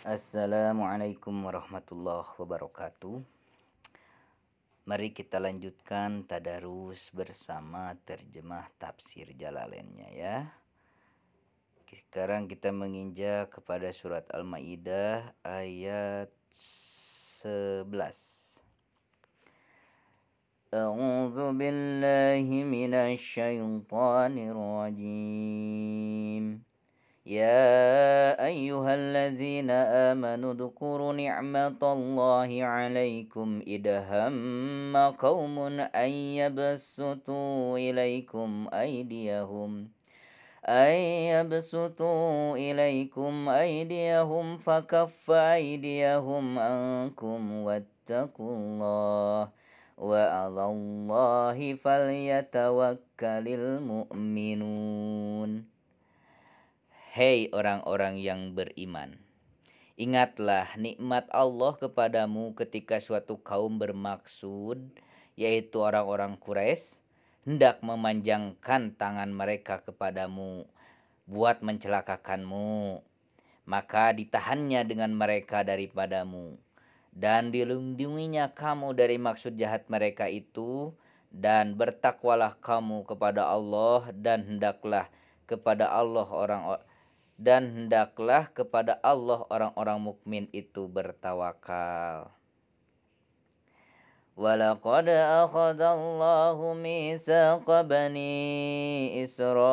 Assalamualaikum warahmatullahi wabarakatuh. Mari kita lanjutkan tadarus bersama terjemah tafsir Jalalainnya ya. Sekarang kita menginjak kepada surat Al-Maidah ayat 11. A'udzu billahi minasy syaithanir rajim. يا أيها الذين آمنوا اذكروا نعمة الله عليكم إذ هم قوم أن يبسطوا إليكم فكف أيديهم عنكم واتقوا الله وعلى الله فليتوكل المؤمنون. Hei orang-orang yang beriman, ingatlah nikmat Allah kepadamu ketika suatu kaum bermaksud, yaitu orang-orang Quraisy, hendak memanjangkan tangan mereka kepadamu buat mencelakakanmu. Maka ditahannya dengan mereka daripadamu, dan dilindunginya kamu dari maksud jahat mereka itu, dan bertakwalah kamu kepada Allah, dan hendaklah kepada orang-orang mukmin itu bertawakal. Walaqad akhadallahu mitsaqa bani Israila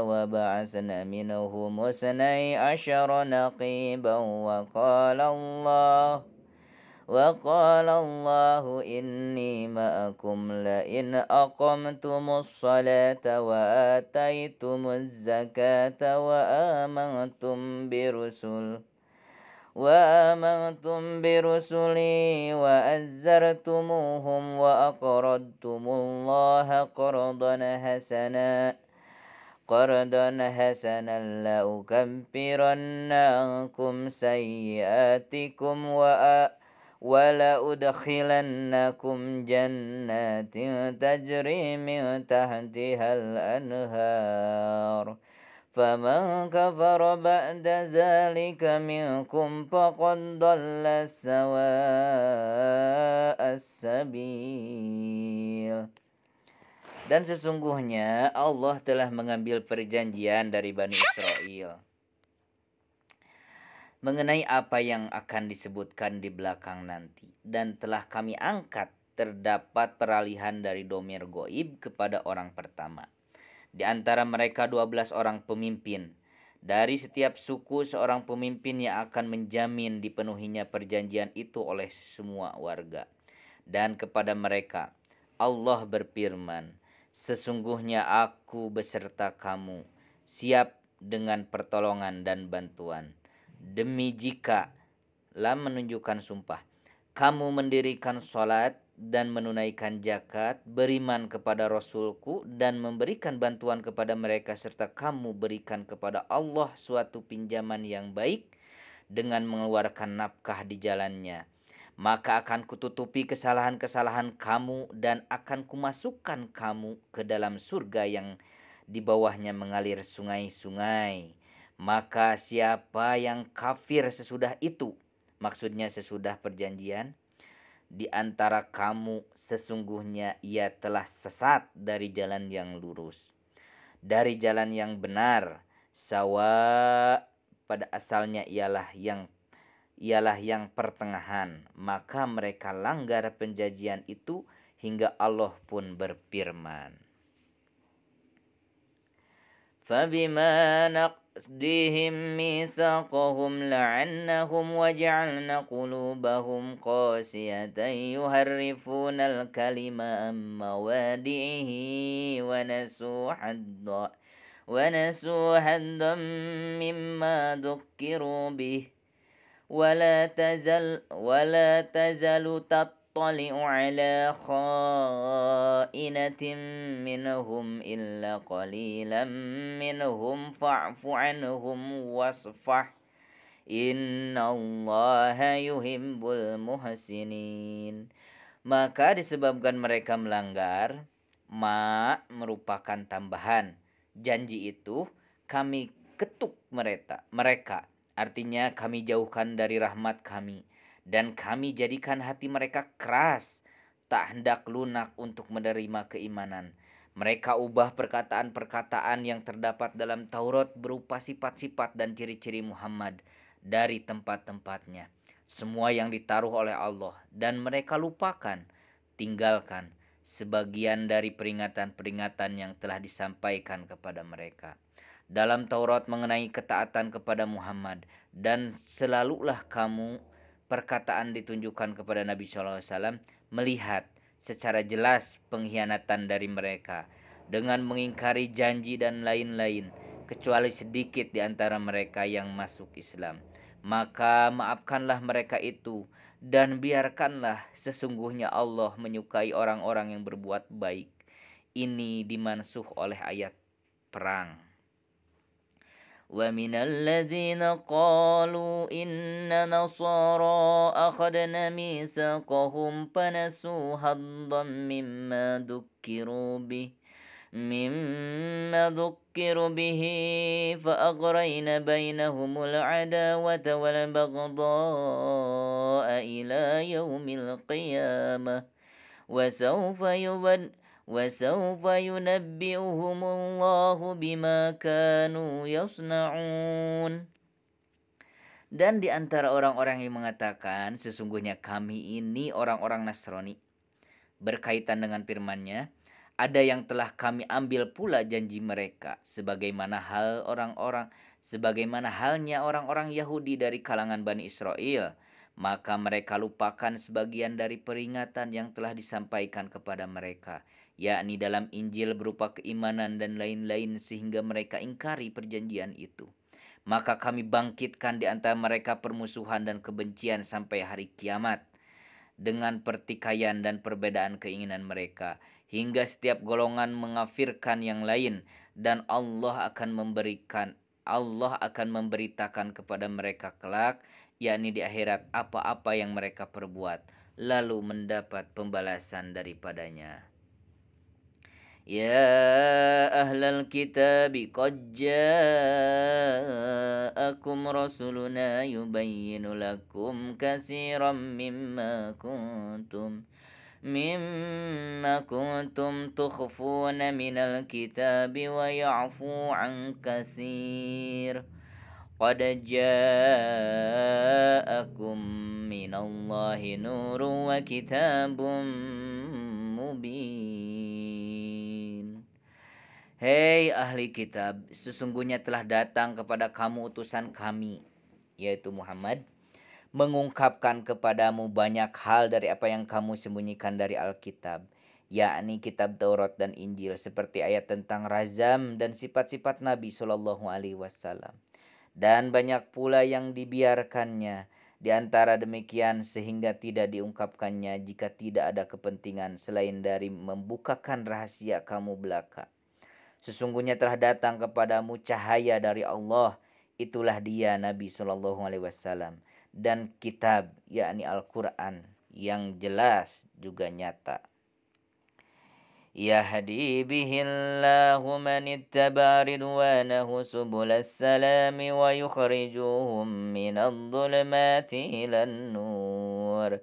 wa ba'asna minhum musnai asyara naqiban وقال الله إني معكم لئن أقمتم الصلاة وآتيتم الزكاة وآمنتم برسلي وأزرتموهم وأقرضتم الله قرضا حسنا لأكفرن عنكم سيئاتكم ولأدخلنكم جنات تجري من تحتها الأنهار فمن كفر بعد ذلك منكم فقد ضل سواء السبيل. Dan sesungguhnya Allah telah mengambil perjanjian dari Bani Israel mengenai apa yang akan disebutkan di belakang nanti, dan telah kami angkat terdapat peralihan dari domir goib kepada orang pertama. Di antara mereka 12 orang pemimpin. Dari setiap suku seorang pemimpin yang akan menjamin dipenuhinya perjanjian itu oleh semua warga. Dan kepada mereka Allah berfirman, sesungguhnya aku beserta kamu, siap dengan pertolongan dan bantuan. Demi jika menunjukkan sumpah, kamu mendirikan sholat dan menunaikan zakat, beriman kepada Rasulku dan memberikan bantuan kepada mereka, serta kamu berikan kepada Allah suatu pinjaman yang baik dengan mengeluarkan nafkah di jalannya, maka akan kututupi kesalahan-kesalahan kamu dan akan kumasukkan kamu ke dalam surga yang di bawahnya mengalir sungai-sungai. Maka siapa yang kafir sesudah itu, maksudnya sesudah perjanjian, di antara kamu sesungguhnya ia telah sesat dari jalan yang lurus, dari jalan yang benar. Sawa pada asalnya ialah yang pertengahan. Maka mereka langgar perjanjian itu hingga Allah pun berfirman, فبما نقضهم ميثاقهم لعنهم وجعلنا قلوبهم قاسية يحرفون الكلم عن مواضعه ونسوا حظا مما ذكروا به ولا تزال تطلع على خائنة منهم إلا قليلا منهم فاعف عنهم واصفح إن الله يحب المحسنين. Maka disebabkan mereka melanggar, merupakan tambahan janji itu, kami ketuk mereka. Artinya kami jauhkan dari rahmat kami, dan kami jadikan hati mereka keras, tak hendak lunak untuk menerima keimanan. Mereka ubah perkataan-perkataan yang terdapat dalam Taurat berupa sifat-sifat dan ciri-ciri Muhammad dari tempat-tempatnya. Semua yang ditaruh oleh Allah, dan mereka lupakan, tinggalkan sebagian dari peringatan-peringatan yang telah disampaikan kepada mereka dalam Taurat mengenai ketaatan kepada Muhammad, dan selalulah kamu perkataan ditunjukkan kepada Nabi SAW melihat secara jelas pengkhianatan dari mereka dengan mengingkari janji dan lain-lain, kecuali sedikit di antara mereka yang masuk Islam. Maka maafkanlah mereka itu, dan biarkanlah, sesungguhnya Allah menyukai orang-orang yang berbuat baik. Ini dimansuh oleh ayat perang. ومن الذين قالوا إن نصارى أخذنا ميثاقهم فنسوا حظا مما ذكروا به فأغرينا بينهم العداوة والبغضاء إلى يوم القيامة وسوف ينبئهم الله بما كانوا يصنعون. Dan di antara orang-orang yang mengatakan sesungguhnya kami ini orang-orang Nasrani, berkaitan dengan firman-Nya, ada yang telah kami ambil pula janji mereka, sebagaimana halnya orang-orang Yahudi dari kalangan Bani Israel. Maka mereka lupakan sebagian dari peringatan yang telah disampaikan kepada mereka, yakni dalam Injil berupa keimanan dan lain-lain, sehingga mereka ingkari perjanjian itu. Maka kami bangkitkan di antara mereka permusuhan dan kebencian sampai hari kiamat, dengan pertikaian dan perbedaan keinginan mereka, hingga setiap golongan mengafirkan yang lain, dan Allah akan memberitakan kepada mereka kelak, yakni di akhirat, apa-apa yang mereka perbuat, lalu mendapat pembalasan daripadanya. Ya ahlal kitab qad ja'akum rasuluna yubayyinu lakum katsiran mimma kuntum tukhfuna minal kitabi wa ya'fu an katsir. Qad ja'akum minallahi nurun wa kitabun mubin. Hei ahli kitab, sesungguhnya telah datang kepada kamu utusan kami, yaitu Muhammad, mengungkapkan kepadamu banyak hal dari apa yang kamu sembunyikan dari Alkitab, yakni kitab Taurat dan Injil, seperti ayat tentang razam dan sifat-sifat Nabi SAW. Dan banyak pula yang dibiarkannya di antara demikian, sehingga tidak diungkapkannya jika tidak ada kepentingan selain dari membukakan rahasia kamu belaka. Sesungguhnya telah datang kepadamu cahaya dari Allah, itulah dia Nabi SAW, dan kitab, yakni Al-Quran, yang jelas juga nyata. Yahdi bihillahu man ittaba ridwanahu subulas salami wa yukhrijuhum minadh dhulumati ilan nur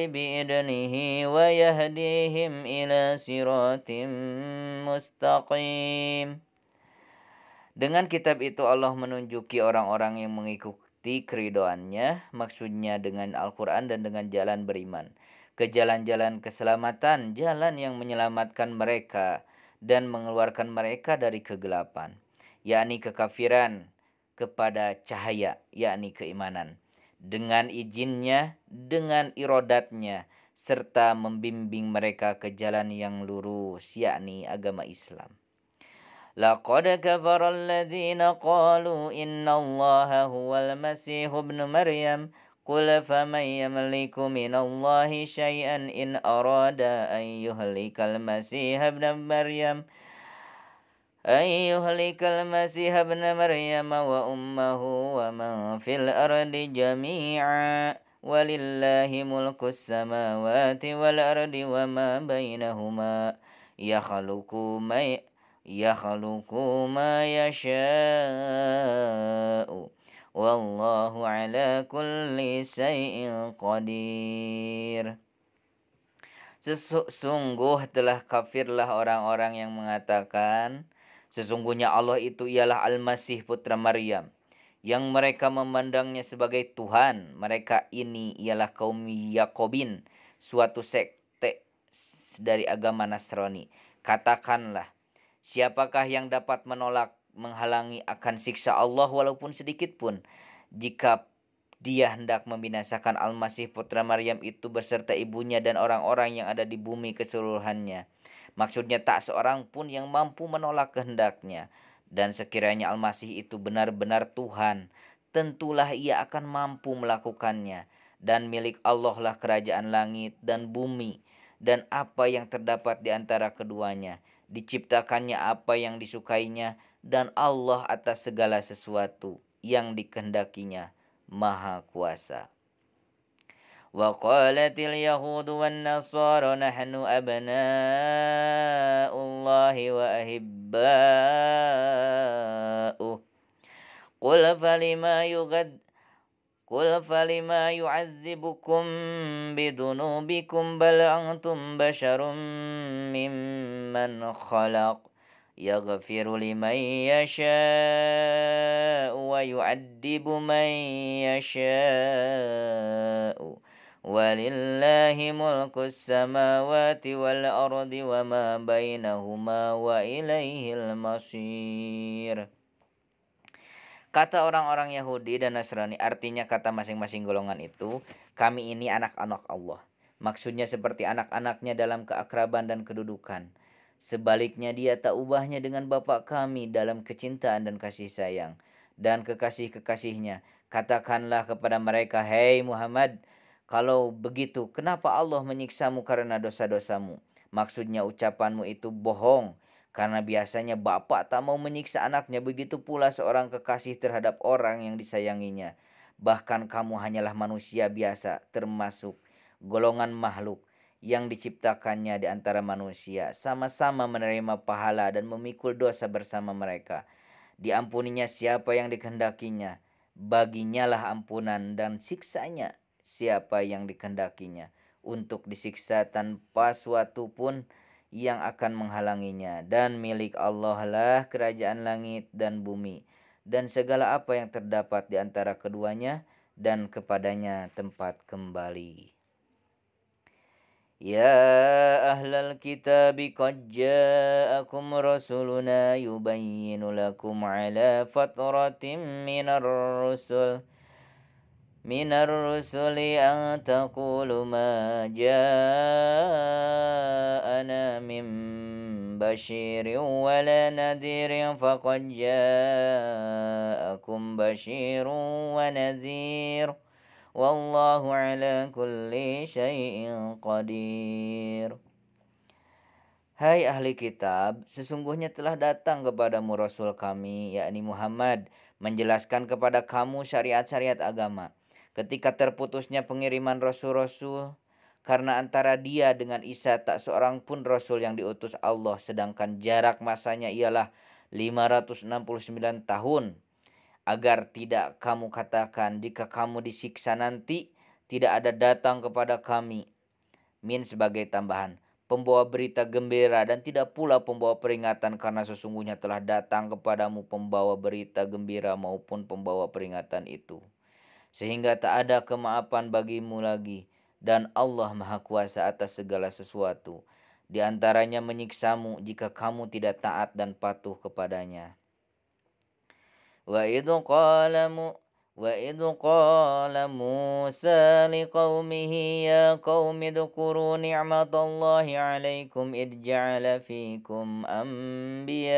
biidnihi wa yahdihim ila siratim mustaqim. Dengan kitab itu Allah menunjuki orang-orang yang mengikuti keridhoannya, maksudnya dengan Al-Quran dan dengan jalan beriman, ke jalan-jalan keselamatan, jalan yang menyelamatkan mereka dan mengeluarkan mereka dari kegelapan, yakni kekafiran, kepada cahaya, yakni keimanan, dengan izinnya, dengan irodatnya, serta membimbing mereka ke jalan yang lurus, yakni agama Islam. Laqad kafara alladhina qalu inna allaha huwal masih ibn Maryam qul faman yamliku minallahi syai'an in arada an yuhlikal masih ibn Maryam wa ummahu wa man fil ardi jami'a walillahi mulkus samawati wal ardi wa ma bainahuma yakhluqu yakhluqu ma yasha'u wallahu ala kulli syai'in qadir. Sesungguh telah kafirlah orang-orang yang mengatakan sesungguhnya Allah itu ialah Al-Masih putra Maryam, yang mereka memandangnya sebagai Tuhan. Mereka ini ialah kaum Yakobin, suatu sekte dari agama Nasrani. Katakanlah, siapakah yang dapat menolak, menghalangi akan siksa Allah walaupun sedikit pun, jika dia hendak membinasakan Al-Masih putra Maryam itu beserta ibunya dan orang-orang yang ada di bumi keseluruhannya. Maksudnya tak seorang pun yang mampu menolak kehendaknya. Dan sekiranya Al-Masih itu benar-benar Tuhan, tentulah ia akan mampu melakukannya. Dan milik Allah lah kerajaan langit dan bumi, dan apa yang terdapat di antara keduanya. Diciptakannya apa yang disukainya, dan Allah atas segala sesuatu yang dikehendakinya Maha Kuasa. Wa qalatil yahudu wan nasara nahnu abna'ullahi wa ahibba'uh. Qul falima yu'azzibukum bidunubikum bal antum basyarum mimman khalaq. Yaghfiru liman yasha'u wa yu'addibu man yasha'u. Walillahi mulkus samawati wal ardi wa ma bainahuma wa ilaihil masir. Kata orang-orang Yahudi dan Nasrani, artinya kata masing-masing golongan itu, kami ini anak-anak Allah. Maksudnya seperti anak-anaknya dalam keakraban dan kedudukan. Sebaliknya dia tak ubahnya dengan Bapa kami dalam kecintaan dan kasih sayang. Dan kekasih-kekasihnya, katakanlah kepada mereka, hei Muhammad, kalau begitu kenapa Allah menyiksamu karena dosa-dosamu? Maksudnya ucapanmu itu bohong. Karena biasanya bapak tak mau menyiksa anaknya, begitu pula seorang kekasih terhadap orang yang disayanginya. Bahkan kamu hanyalah manusia biasa, termasuk golongan makhluk yang diciptakannya di antara manusia, sama-sama menerima pahala dan memikul dosa bersama mereka. Diampuninya siapa yang dikehendakinya, baginya lah ampunan, dan siksanya siapa yang dikehendakinya untuk disiksa tanpa suatu pun yang akan menghalanginya. Dan milik Allah lah kerajaan langit dan bumi, dan segala apa yang terdapat di antara keduanya, dan kepadanya tempat kembali. Ya ahlal kitab qad ja'akum rasuluna yubayyinu lakum ala fatratin minar rusuli an taqulu ma ja'ana min basyirin wala nadhirin faqad ja'akum basyirun wa nadhir. Wallahu ala kulli syai'in qadir. Hai ahli kitab, sesungguhnya telah datang kepadamu Rasul kami, yakni Muhammad, menjelaskan kepada kamu syariat-syariat agama. Ketika terputusnya pengiriman Rasul-Rasul, karena antara dia dengan Isa tak seorang pun Rasul yang diutus Allah, sedangkan jarak masanya ialah 569 tahun. Agar tidak kamu katakan, jika kamu disiksa nanti, tidak ada datang kepada kami min sebagai tambahan pembawa berita gembira, dan tidak pula pembawa peringatan, karena sesungguhnya telah datang kepadamu pembawa berita gembira maupun pembawa peringatan itu, sehingga tak ada kemaafan bagimu lagi, dan Allah Maha Kuasa atas segala sesuatu, di antaranya menyiksamu jika kamu tidak taat dan patuh kepadanya. وإذ قال موسى لقومه يا قوم اذكروا نعمة الله عليكم إذ جعل فيكم أنبياء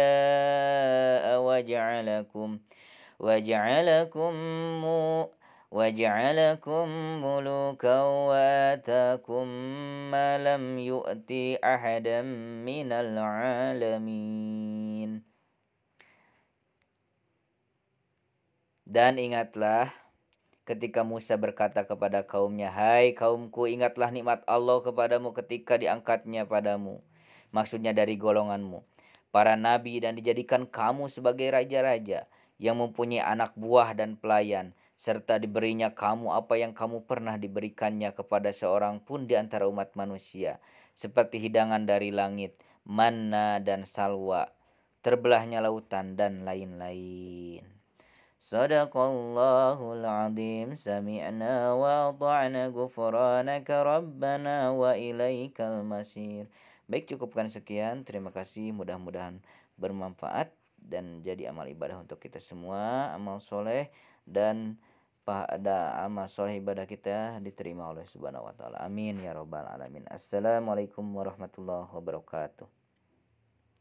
وجعلكم ملوكا وآتاكم ما لم يؤت أحدا من العالمين. Dan ingatlah ketika Musa berkata kepada kaumnya, hai kaumku, ingatlah nikmat Allah kepadamu ketika diangkatnya padamu, maksudnya dari golonganmu, para nabi dan dijadikan kamu sebagai raja-raja yang mempunyai anak buah dan pelayan, serta diberinya kamu apa yang kamu pernah diberikannya kepada seorang pun di antara umat manusia, seperti hidangan dari langit, manna dan salwa, terbelahnya lautan dan lain-lain. Sadaqallahul azim, sami'na wa ata'na, ghufranaka rabbana wa ilaikal masir. Baik, cukupkan sekian. Terima kasih, mudah-mudahan bermanfaat dan jadi amal ibadah untuk kita semua, amal soleh, dan pada amal soleh ibadah kita diterima oleh Subhanahu wa taala. Amin ya robbal alamin. Assalamualaikum warahmatullahi wabarakatuh.